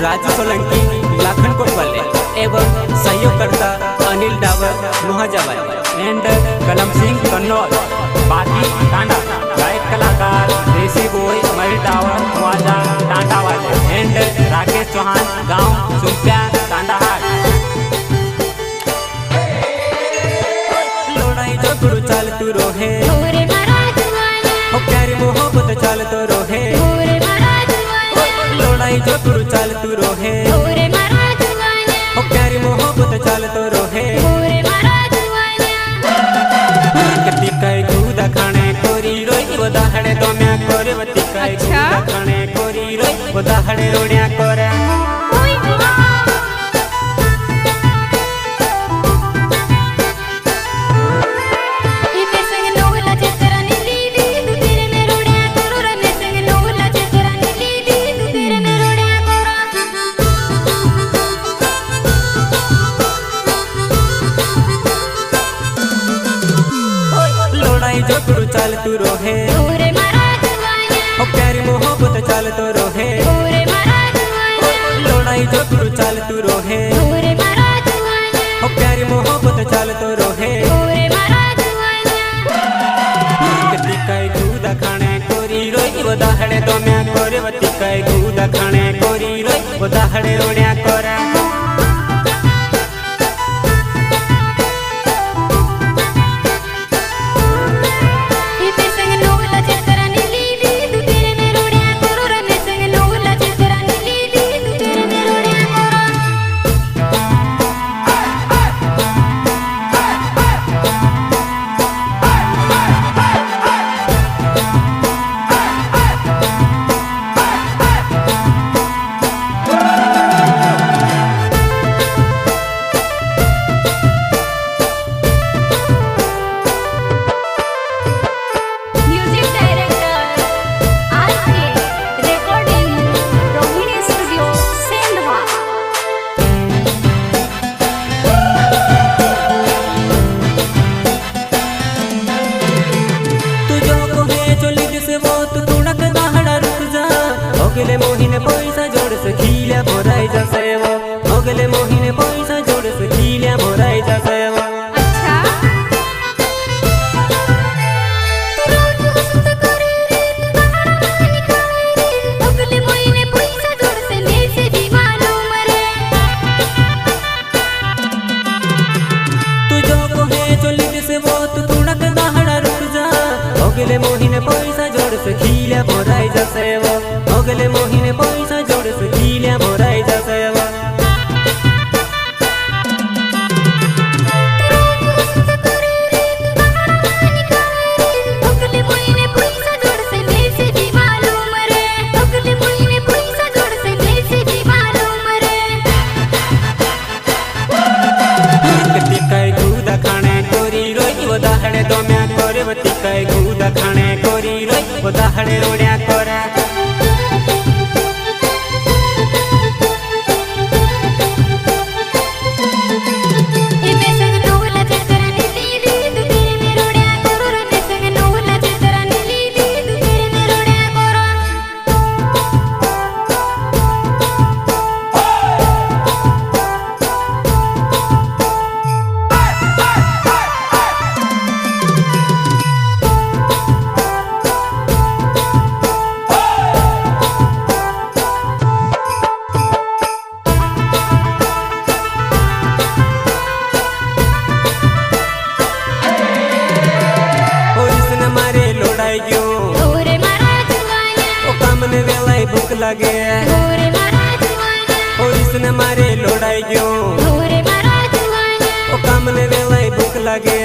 राजू सोलंकी लाखन कोटवाले एवं सहयोगकर्ता अनिल डावर नोहाजाबाई एंड कलम सिंह कन्नौज बाकी टांडा गायक कलाकार देसी बोई मयूर डावर नोहाजा टांडा वाले एंड राकेश चौहान गांव सुम्प्या टांडा हाट। लोड़ाई झगड़ू चाल तू रोहे हो प्यारी मोहब्बत चाल तो रोहे लोड़ाई झगड़ू चाल तू रोहे हो प्यारी मोहब्बत चाल तो रोहे तिकाई दूधा खाने कोरी रोई वदाहड़े तो मैं कोरे तिकाई दूधा खाने कोरी रोई वदाहड़े रोड़िया कोरे झगड़ू चाल तू रोहे हो प्यारी मोहब्बत चाल तो रोहे लोड़ाई झगड़ू चाल तू रोहे हो प्यारी मोहब्बत चाल तो रोहे तिकाई दूधा खाने कोरी रोई वदाहड़े तो मैं कोरे तिकाई दूधा खाने कोरी रोई वदाहड़े रोड़िया कोरा अगले मोहिने पैसा जोड़ से खील्या भोराई जैसे वो अगले मोहिने पैसा जोड़ से खील्या भोराई जैसे वो अगले मोहिने पैसा जोड़ से खील्या भोराई जैसे वो अगले मोहिने पैसा जोड़ से खील्या भोराई जैसे वो तिकाई दूधा खाने कोरी रोई वदाहड़े तो मैं कोरे तिकाई दूधा खाने कोरी रोई वदाहड़े रोड़िया कोरा भूख लगे और इसने मारे लोड़ाई क्यों ओ काम ने वेलाई भूख लगे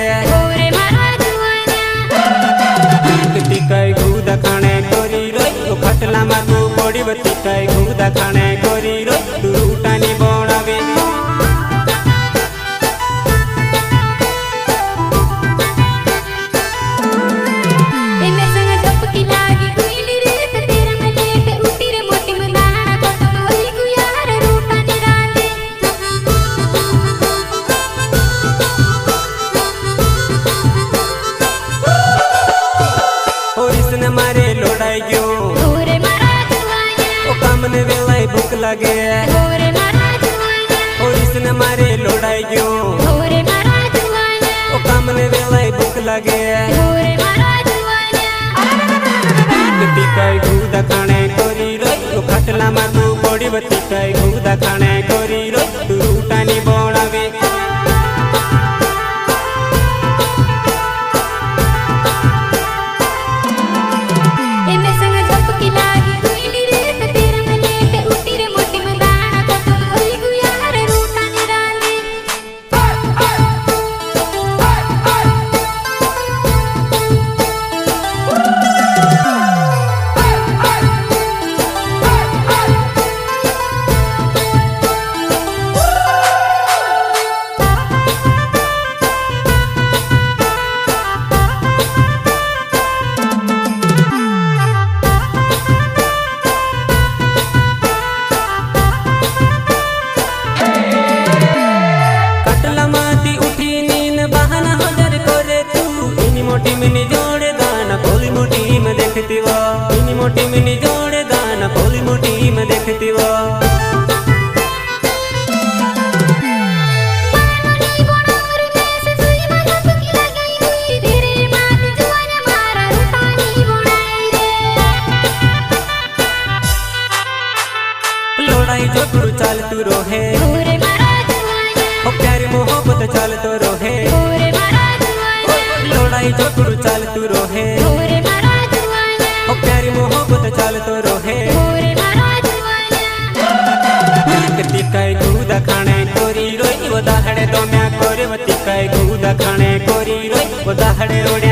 तिकाई दूधा खाने कोरी रोई ओ खटला मारू पड़ी तिकाई दूधा खाने कोरी रोई तू रूटानी बनावे मारे लोड़ाई क्यों ओ काम ने वेलाई भूख लागे होरे मारा जुआना और इसने मारे लोड़ाई गयो होरे मारा जुआना ओ काम ने वेलाई भूख लागे होरे मारा जुआना बत्ती काई गुदा खाने कोरी रोई ओ खटला मारू बड़ी बत्ती काई गुदा खाने कोरी रोई तू रूटानी बनावे एने संग झपकी लागी हुई रे ते तेरे में लेटे उठी रे मोटी में दाना को तुम होई गुया रे रूटानी रांदी मोटी मिनी जोड़े दाना भोली मोटी में देखती वो इनी मोटी मिनी जोड़े दाना भोली मोटी में देखती वो पानी बनावर में से सुई में झपकी लगाई हुई धीरे माती जुआना मारा रूटानी बनाई रे लोड़ाई झगड़ू चाल तू रोहे होरे मारा जुआना ओ प्यारी मोहब्बत चाल तो रोहे होरे मारा जुआना लोड़ाई झगड़ू चाल तू रोहे होरे मारा जुआना ओ प्यारी मोहब्बत चाल तो रोहे होरे मारा जुआना कती काई गुदा खाने कोरी रोई वो दाहड़े दो म्या कोरे वती काई गुदा खाने कोरी रोई वो दाहड़े रोड़े